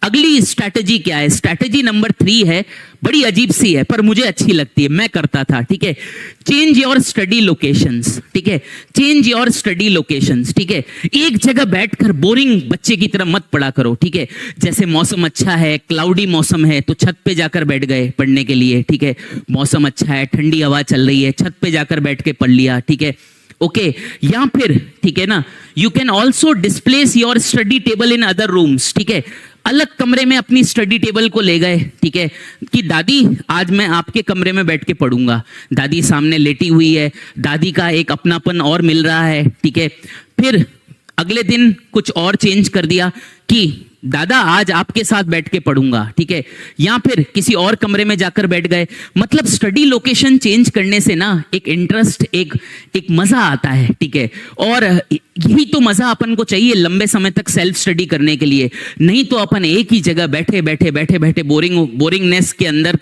अगली स्ट्रैटेजी क्या है? स्ट्रैटेजी नंबर 3 है, बड़ी अजीब सी है पर मुझे अच्छी लगती है, मैं करता था, ठीक है। चेंज योर स्टडी लोकेशंस, ठीक है, चेंज योर स्टडी लोकेशंस, ठीक है। एक जगह बैठकर बोरिंग बच्चे की तरह मत पढ़ा करो, ठीक है। जैसे मौसम अच्छा है, क्लाउडी मौसम है, तो छत पे जाकर बैठ गए पढ़ने के लिए, ठीक है। मौसम अच्छा है, ठंडी हवा चल रही है, छत पे जाकर बैठ के पढ़ लिया, ठीक है, ओके। या फिर, ठीक है ना, you can also displace your study table in other rooms, ठीक है। अलग कमरे में अपनी स्टडी टेबल को ले गए, ठीक है, कि दादी आज मैं आपके कमरे में बैठ के पढ़ूंगा। दादी सामने लेटी हुई है, दादी का एक अपनापन और मिल रहा है, ठीक है। फिर अगले दिन कुछ और चेंज कर दिया कि दादा आज आपके साथ बैठ के पढ़ूंगा, ठीक है। या फिर किसी और कमरे में जाकर बैठ गए। मतलब स्टडी लोकेशन चेंज करने से ना एक इंटरेस्ट, एक मजा आता है, ठीक है। और यही तो मजा अपन को चाहिए लंबे समय तक सेल्फ स्टडी करने के लिए। नहीं तो अपन एक ही जगह बैठे बैठे बोरिंगनेस के अंदर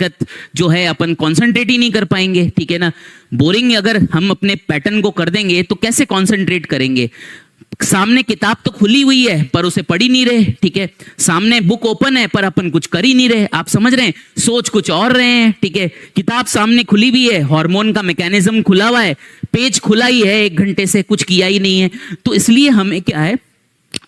जो है अपन कॉन्सेंट्रेट ही नहीं कर पाएंगे, ठीक है ना। बोरिंग अगर हम अपने पैटर्न को कर देंगे तो कैसे कॉन्सेंट्रेट करेंगे? सामने किताब तो खुली हुई है पर उसे पढ़ ही नहीं रहे, ठीक है। सामने बुक ओपन है पर अपन कुछ कर ही नहीं रहे, आप समझ रहे हैं, सोच कुछ और रहे हैं, ठीक है। किताब सामने खुली हुई है, हार्मोन का मैकेनिज्म खुला हुआ है, पेज खुला ही है, 1 घंटे से कुछ किया ही नहीं है। तो इसलिए हमें क्या है,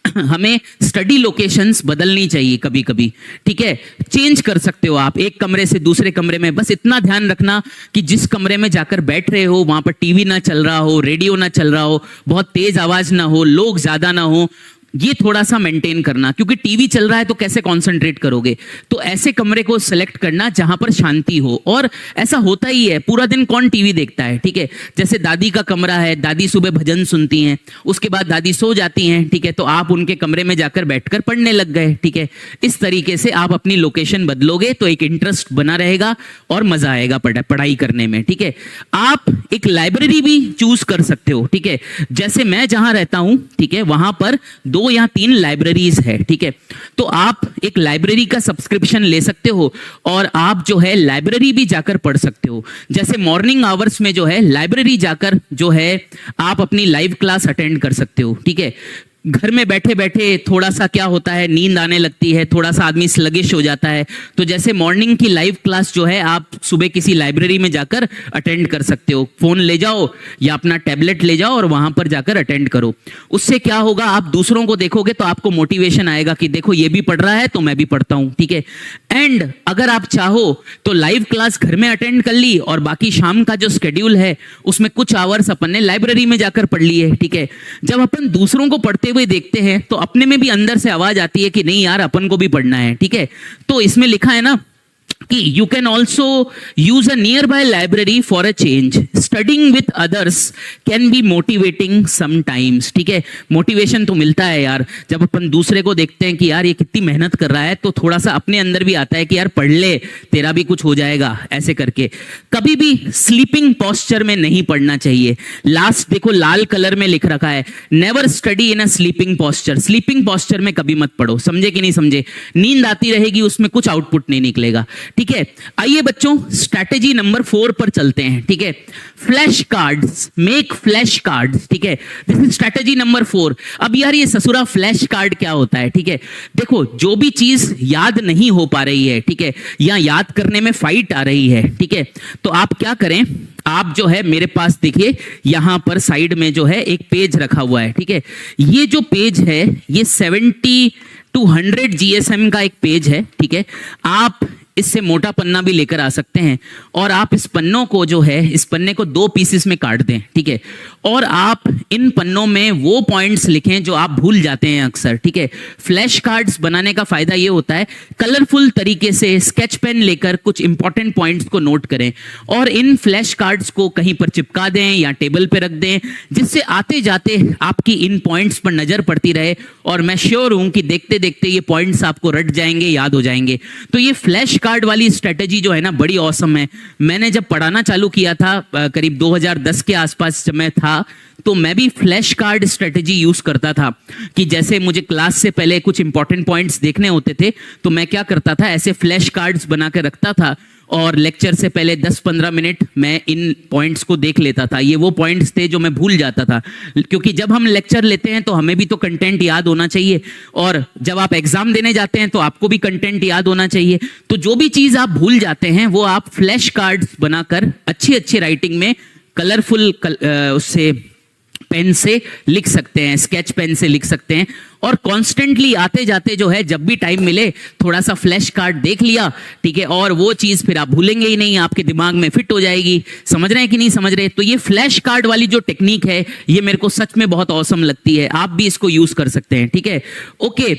हमें स्टडी लोकेशंस बदलनी चाहिए कभी कभी, ठीक है। चेंज कर सकते हो आप एक कमरे से दूसरे कमरे में, बस इतना ध्यान रखना कि जिस कमरे में जाकर बैठ रहे हो वहां पर टीवी ना चल रहा हो, रेडियो ना चल रहा हो, बहुत तेज आवाज ना हो, लोग ज्यादा ना हो, ये थोड़ा सा मेंटेन करना, क्योंकि टीवी चल रहा है तो कैसे कंसंट्रेट करोगे। तो ऐसे कमरे को सिलेक्ट करना जहां पर शांति हो। और ऐसा होता ही है, पूरा दिन कौन टीवी देखता है, ठीक है। जैसे दादी का कमरा है, दादी सुबह भजन सुनती हैं, उसके बाद दादी सो जाती हैं, ठीक है, तो आप उनके कमरे में जाकर बैठकर पढ़ने लग गए, ठीक है। इस तरीके से आप अपनी लोकेशन बदलोगे तो एक इंटरेस्ट बना रहेगा और मजा आएगा पढ़ाई करने में, ठीक है। आप एक लाइब्रेरी भी चूज कर सकते हो, ठीक है। जैसे मैं जहां रहता हूं, ठीक है, वहां पर 2 या 3 लाइब्रेरीज है, ठीक है। तो आप एक लाइब्रेरी का सब्सक्रिप्शन ले सकते हो और आप जो है लाइब्रेरी भी जाकर पढ़ सकते हो। जैसे मॉर्निंग आवर्स में जो है लाइब्रेरी जाकर जो है आप अपनी लाइव क्लास अटेंड कर सकते हो, ठीक है। घर में बैठे बैठे थोड़ा सा क्या होता है, नींद आने लगती है, थोड़ा सा आदमी स्लगिश हो जाता है, तो जैसे मॉर्निंग की लाइव क्लास जो है आप सुबह किसी लाइब्रेरी में जाकर अटेंड कर सकते हो। फोन ले जाओ या अपना टैबलेट ले जाओ और वहां पर जाकर अटेंड करो। उससे क्या होगा, आप दूसरों को देखोगे तो आपको मोटिवेशन आएगा कि देखो ये भी पढ़ रहा है तो मैं भी पढ़ता हूं, ठीक है। एंड अगर आप चाहो तो लाइव क्लास घर में अटेंड कर ली और बाकी शाम का जो शेड्यूल है उसमें कुछ आवर्स अपन ने लाइब्रेरी में जाकर पढ़ लिए, ठीक है। जब अपन दूसरों को पढ़ते हुए देखते हैं तो अपने में भी अंदर से आवाज आती है कि नहीं यार अपन को भी पढ़ना है, ठीक है। तो इसमें लिखा है ना कि you can also use a near by library for a change, studying with others can be motivating sometimes, ठीक है। मोटिवेशन तो मिलता है यार, जब अपन दूसरे को देखते हैं कि यार ये कितनी मेहनत कर रहा है तो थोड़ा सा अपने अंदर भी आता है कि यार पढ़ ले, तेरा भी कुछ हो जाएगा, ऐसे करके। कभी भी स्लीपिंग पोस्चर में नहीं पढ़ना चाहिए। लास्ट देखो लाल कलर में लिख रखा है, never study in a sleeping posture. Sleeping posture में कभी मत पढ़ो, समझे कि नहीं समझे। नींद आती रहेगी, उसमें कुछ आउटपुट नहीं निकलेगा, ठीक है। आइए बच्चों स्ट्रैटेजी नंबर 4 पर चलते हैं, ठीक है। Flash cards, make flash cards, ठीक है। This is strategy number 4। अब यार ये ससुरा फ्लैश कार्ड क्या होता है, ठीक है। देखो जो भी चीज याद नहीं हो पा रही है, ठीक है, या याद करने में फाइट आ रही है, ठीक है, तो आप क्या करें, आप जो है मेरे पास देखिए यहां पर साइड में जो है एक पेज रखा हुआ है, ठीक है। ये जो पेज है ये 70 to 100 GSM का एक पेज है, ठीक है। आप इससे मोटा पन्ना भी लेकर आ सकते हैं और आप इस पन्नों को जो है, इस पन्ने को 2 पीसेस में काट दें, ठीक है। और आप इन पन्नों में वो पॉइंट्स लिखें जो आप भूल जाते हैं अक्सर, ठीक है। फ्लैश कार्ड्स बनाने का फायदा ये होता है, कलरफुल तरीके से स्केच पेन लेकर कुछ इंपॉर्टेंट पॉइंट्स को नोट करें और इन फ्लैश कार्ड्स को कहीं पर चिपका दें या टेबल पर रख दें, जिससे आते जाते आपकी इन पॉइंट्स पर नजर पड़ती रहे और मैं श्योर हूं कि देखते देखते ये पॉइंट्स आपको रट जाएंगे, याद हो जाएंगे। तो ये फ्लैश कार्ड वाली स्ट्रेटेजी जो है ना बड़ी ऑसम है। मैंने जब पढ़ाना चालू किया था करीब 2010 के आसपास जब मैं था था तो मैं भी फ्लैश कार्ड स्ट्रेटेजी यूज करता था कि जैसे मुझे क्लास से पहले कुछ इंपॉर्टेंट पॉइंट्स देखने होते थे तो मैं क्या करता था, ऐसे फ्लैश कार्ड्स बना के रखता था और लेक्चर से पहले 10-15 मिनट मैं इन पॉइंट्स को देख लेता था। ये वो पॉइंट्स थे जो मैं भूल जाता था, क्योंकि जब हम लेक्चर लेते हैं तो हमें भी तो कंटेंट याद होना चाहिए, और जब आप एग्जाम देने जाते हैं तो आपको भी कंटेंट याद होना चाहिए। तो जो भी चीज़ आप भूल जाते हैं वो आप फ्लैश कार्ड्स बनाकर अच्छी अच्छी राइटिंग में कलरफुल उससे पेन से लिख सकते हैं, स्केच पेन से लिख सकते हैं। और कॉन्स्टेंटली आते जाते जो है, जब भी टाइम मिले थोड़ा सा फ्लैश कार्ड देख लिया, ठीक है, और वो चीज़ फिर आप भूलेंगे ही नहीं, आपके दिमाग में फिट हो जाएगी। समझ रहे हैं कि नहीं समझ रहे? तो ये फ्लैश कार्ड वाली जो टेक्निक है ये मेरे को सच में बहुत ऑसम लगती है, आप भी इसको यूज कर सकते हैं, ठीक है। ओके,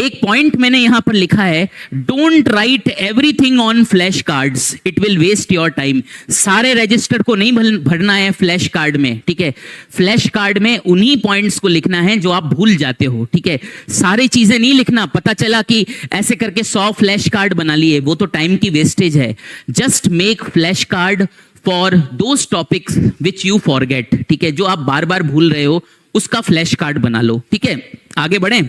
एक पॉइंट मैंने यहां पर लिखा है, don't write everything on flash cards, it will waste your time. सारे रजिस्टर को नहीं भरना है फ्लैश कार्ड में, ठीक है। फ्लैश कार्ड में उन्हीं पॉइंट्स को लिखना है जो आप भूल जाते हो, ठीक है। सारी चीजें नहीं लिखना, पता चला कि ऐसे करके 100 फ्लैश कार्ड बना लिए, वो तो टाइम की वेस्टेज है। Just make flash card for those topics which you forget, ठीक है, जो आप बार बार भूल रहे हो उसका फ्लैश कार्ड बना लो, ठीक है। आगे बढ़ें,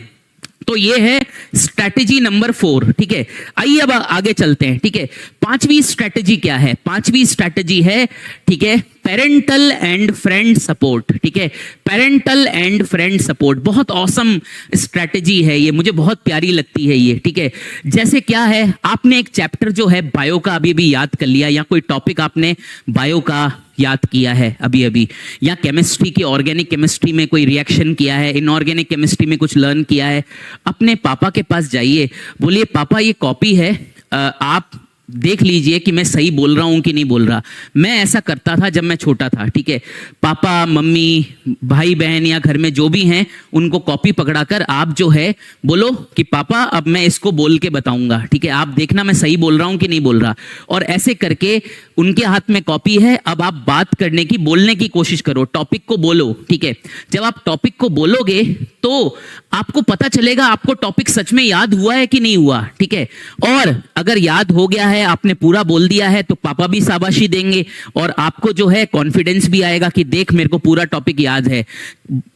तो ये है स्ट्रैटेजी नंबर 4, ठीक है। आइए अब आगे चलते हैं, ठीक है। पांचवी स्ट्रैटेजी क्या है? पांचवी स्ट्रैटेजी है, ठीक है, पेरेंटल एंड फ्रेंड सपोर्ट, ठीक है। पेरेंटल एंड फ्रेंड सपोर्ट बहुत ऑसम स्ट्रैटेजी है ये, मुझे बहुत प्यारी लगती है ये, ठीक है। जैसे क्या है, आपने एक चैप्टर जो है बायो का अभी अभी याद कर लिया, या कोई टॉपिक आपने बायो का याद किया है अभी अभी, या केमिस्ट्री की ऑर्गेनिक केमिस्ट्री में कोई रिएक्शन किया है, इनऑर्गेनिक केमिस्ट्री में कुछ लर्न किया है। अपने पापा के पास जाइए, बोलिए पापा ये कॉपी है, आप देख लीजिए कि मैं सही बोल रहा हूं कि नहीं बोल रहा। मैं ऐसा करता था जब मैं छोटा था, ठीक है। पापा मम्मी भाई बहन या घर में जो भी हैं उनको कॉपी पकड़ाकर आप जो है बोलो कि पापा अब मैं इसको बोल के बताऊंगा, ठीक है, आप देखना मैं सही बोल रहा हूं कि नहीं बोल रहा। और ऐसे करके उनके हाथ में कॉपी है, अब आप बात करने की, बोलने की कोशिश करो, टॉपिक को बोलो, ठीक है। जब आप टॉपिक को बोलोगे तो आपको पता चलेगा आपको टॉपिक सच में याद हुआ है कि नहीं हुआ, ठीक है। और अगर याद हो गया है, आपने पूरा बोल दिया है, तो पापा भी शाबाशी देंगे और आपको जो है कॉन्फिडेंस भी आएगा कि देख मेरे को पूरा टॉपिक याद है।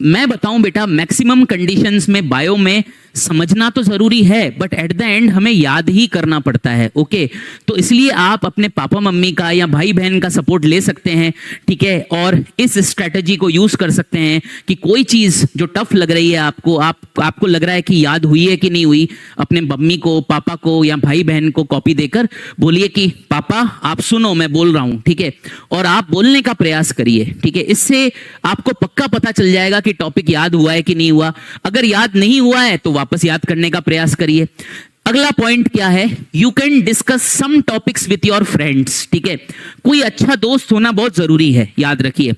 मैं बताऊं बेटा, मैक्सिमम कंडीशंस में बायो में समझना तो जरूरी है, बट एट द एंड हमें याद ही करना पड़ता है, ओके। तो इसलिए आप अपने पापा मम्मी का या भाई बहन का सपोर्ट ले सकते हैं, ठीक है, और इस स्ट्रेटजी को यूज कर सकते हैं कि कोई चीज जो टफ लग रही है आपको, आपको लग रहा है कि याद हुई है कि नहीं हुई, अपने मम्मी को, पापा को या भाई बहन को कॉपी देकर बोलिए कि पापा आप सुनो मैं बोल रहा हूं, ठीक है, और आप बोलने का प्रयास करिए, ठीक है। इससे आपको पक्का पता चल जाएगा कि टॉपिक याद हुआ है कि नहीं हुआ। अगर याद नहीं हुआ है तो वापस याद करने का प्रयास करिए। अगला पॉइंट क्या है, you can discuss some topics with your friends, ठीक है। कोई अच्छा दोस्त होना बहुत जरूरी है, याद रखिए,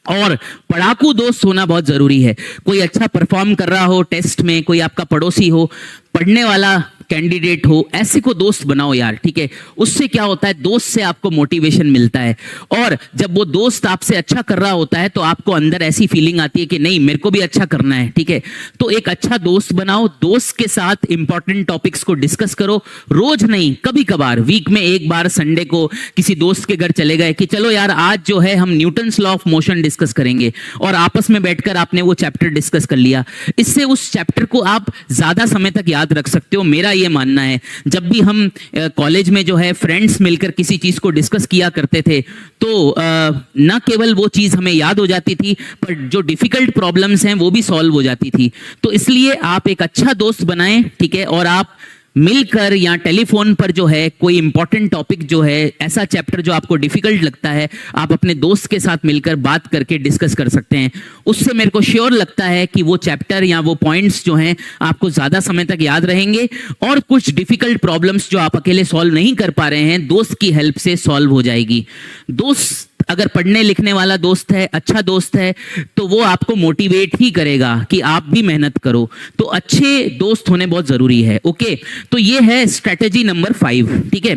और पढ़ाकू दोस्त होना बहुत जरूरी है। कोई अच्छा परफॉर्म कर रहा हो टेस्ट में, कोई आपका पड़ोसी हो, पढ़ने वाला कैंडिडेट हो, ऐसे को दोस्त बनाओ यार, ठीक है। उससे क्या होता है, दोस्त से आपको मोटिवेशन मिलता है, और जब वो दोस्त आपसे अच्छा कर रहा होता है तो आपको अंदर ऐसी फीलिंग आती है कि नहीं मेरे को भी अच्छा करना है, ठीक है। तो एक अच्छा दोस्त बनाओ, दोस्त के साथ इंपॉर्टेंट टॉपिक्स को डिस्कस करो, रोज नहीं, कभी कभार, वीक में एक बार संडे को किसी दोस्त के घर चले गए कि चलो यार आज जो है हम Newton's law of motion discuss करेंगे, और आपस में बैठकर आपने वो चैप्टर डिस्कस कर लिया। इससे उस चैप्टर को आप ज्यादा समय तक याद रख सकते हो, मेरा ये मानना है। जब भी हम कॉलेज में जो है फ्रेंड्स मिलकर किसी चीज को डिस्कस किया करते थे तो न केवल वो चीज हमें याद हो जाती थी, पर जो डिफिकल्ट प्रॉब्लम्स हैं वो भी सॉल्व हो जाती थी। तो इसलिए आप एक अच्छा दोस्त बनाएं, ठीक है, और आप मिलकर या टेलीफोन पर जो है कोई इंपॉर्टेंट टॉपिक जो है, ऐसा चैप्टर जो आपको डिफिकल्ट लगता है, आप अपने दोस्त के साथ मिलकर बात करके डिस्कस कर सकते हैं। उससे मेरे को श्योर लगता है कि वो चैप्टर या वो पॉइंट्स जो हैं आपको ज्यादा समय तक याद रहेंगे, और कुछ डिफिकल्ट प्रॉब्लम्स जो आप अकेले सॉल्व नहीं कर पा रहे हैं, दोस्त की हेल्प से सॉल्व हो जाएगी। दोस्त अगर पढ़ने लिखने वाला दोस्त है, अच्छा दोस्त है, तो वो आपको मोटिवेट ही करेगा कि आप भी मेहनत करो। तो अच्छे दोस्त होने बहुत जरूरी है, ओके। तो ये है स्ट्रैटेजी नंबर 5, ठीक है।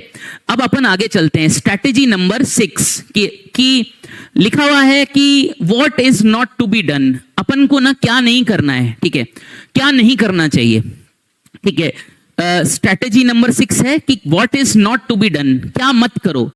अब अपन आगे चलते हैं स्ट्रैटेजी नंबर 6 की लिखा हुआ है कि what is not to be done. अपन को ना क्या नहीं करना है, ठीक है, क्या नहीं करना चाहिए, ठीक है। स्ट्रैटेजी नंबर 6 है कि what is not to be done, क्या मत करो।